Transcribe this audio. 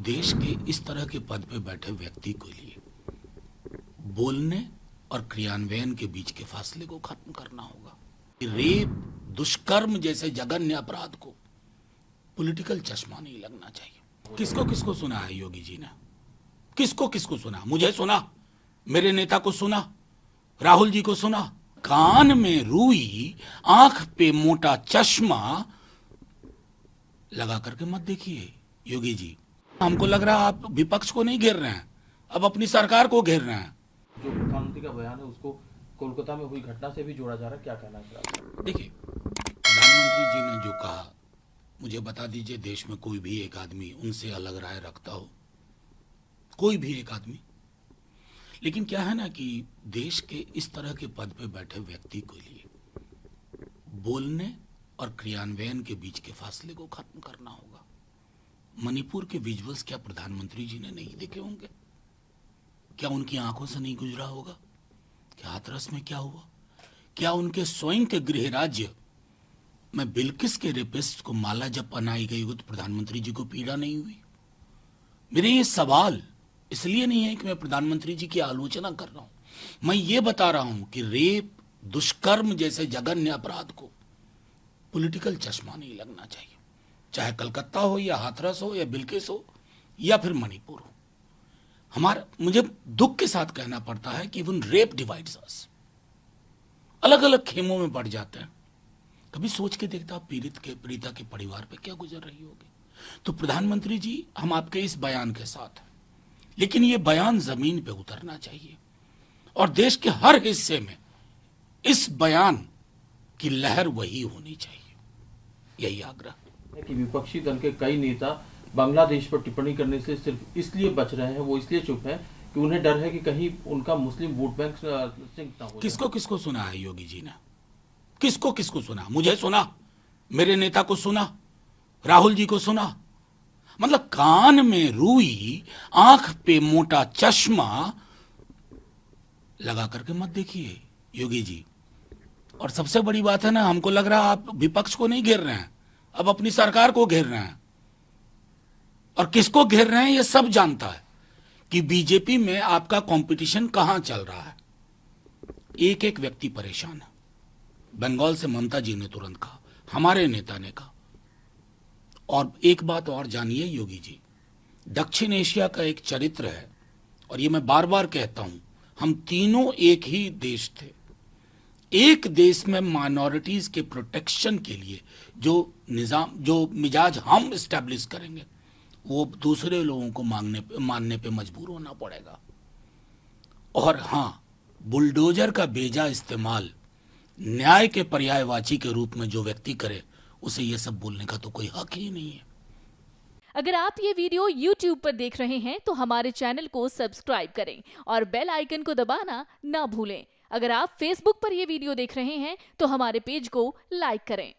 देश के इस तरह के पद पे बैठे व्यक्ति के लिए बोलने और क्रियान्वयन के बीच के फासले को खत्म करना होगा। रेप, दुष्कर्म जैसे जघन्य अपराध को पॉलिटिकल चश्मा नहीं लगना चाहिए। किसको किसको सुना है योगी जी ने? किसको किसको सुना? मुझे सुना, मेरे नेता को सुना, राहुल जी को सुना। कान में रुई, आंख पे मोटा चश्मा लगा करके मत देखिए योगी जी। हमको लग रहा है आप विपक्ष को नहीं घेर रहे हैं, अब अपनी सरकार को घेर रहे हैं। जो प्रधानमंत्री का बयान है उसको कोलकाता में हुई घटना से भी जोड़ा जा रहा है, क्या कहना चाहिए? देखिए, प्रधानमंत्री जी ने जो कहा, मुझे बता दीजिए देश में कोई भी एक आदमी उनसे अलग राय रखता हो, कोई भी एक आदमी। लेकिन क्या है ना कि देश के इस तरह के पद पे बैठे व्यक्ति के लिए बोलने और क्रियान्वयन के बीच के फासले को खत्म करना होगा। मणिपुर के विजुअल्स क्या प्रधानमंत्री जी ने नहीं देखे होंगे? क्या उनकी आंखों से नहीं गुजरा होगा? क्या हाथरस में क्या हुआ? क्या उनके स्वयं के गृह राज्य में बिल्किस के रेपिस्ट को माला जब पहनाई गई हो तो प्रधानमंत्री जी को पीड़ा नहीं हुई? मेरे ये सवाल इसलिए नहीं है कि मैं प्रधानमंत्री जी की आलोचना कर रहा हूं, मैं ये बता रहा हूं कि रेप, दुष्कर्म जैसे जघन्य अपराध को पॉलिटिकल चश्मा नहीं लगना चाहिए। चाहे कलकत्ता हो या हाथरस हो या बिल्किस हो या फिर मणिपुर हो। मुझे दुख के साथ कहना पड़ता है कि इवन रेप डिवाइड्स अस। अलग अलग खेमों में बढ़ जाते हैं। कभी सोच के देखता पीड़िता के परिवार पे क्या गुजर रही होगी। तो प्रधानमंत्री जी, हम आपके इस बयान के साथ हैं, लेकिन ये बयान जमीन पे उतरना चाहिए और देश के हर हिस्से में इस बयान की लहर वही होनी चाहिए। यही आग्रह है कि विपक्षी दल के कई नेता बांग्लादेश पर टिप्पणी करने से सिर्फ इसलिए बच रहे हैं, वो इसलिए चुप है कि उन्हें डर है कि कहीं उनका मुस्लिम वोट बैंक सिंक ना हो। किसको किसको सुना है योगी जी ने? किसको किसको सुना? मुझे सुना, मेरे नेता को सुना, राहुल जी को सुना। मतलब कान में रुई, आंख पे मोटा चश्मा लगा करके मत देखिए योगी जी। और सबसे बड़ी बात है ना, हमको लग रहा है आप विपक्ष को नहीं घेर रहे हैं, अब अपनी सरकार को घेर रहे हैं। और किसको घेर रहे हैं ये सब जानता है कि बीजेपी में आपका कंपटीशन कहां चल रहा है। एक एक व्यक्ति परेशान है। बंगाल से ममता जी ने तुरंत कहा, हमारे नेता ने कहा। और एक बात और जानिए योगी जी, दक्षिण एशिया का एक चरित्र है और ये मैं बार बार कहता हूं, हम तीनों एक ही देश थे। एक देश में माइनॉरिटीज के प्रोटेक्शन के लिए जो निजाम, जो मिजाज हम इस्टेब्लिश करेंगे, वो दूसरे लोगों को मानने पे मजबूर होना पड़ेगा। और हां, बुलडोजर का बेजा इस्तेमाल न्याय के पर्यायवाची के रूप में जो व्यक्ति करे, उसे ये सब बोलने का तो कोई हक ही नहीं है। अगर आप ये वीडियो YouTube पर देख रहे हैं तो हमारे चैनल को सब्सक्राइब करें और बेल आइकन को दबाना ना भूलें। अगर आप Facebook पर ये वीडियो देख रहे हैं तो हमारे पेज को लाइक करें।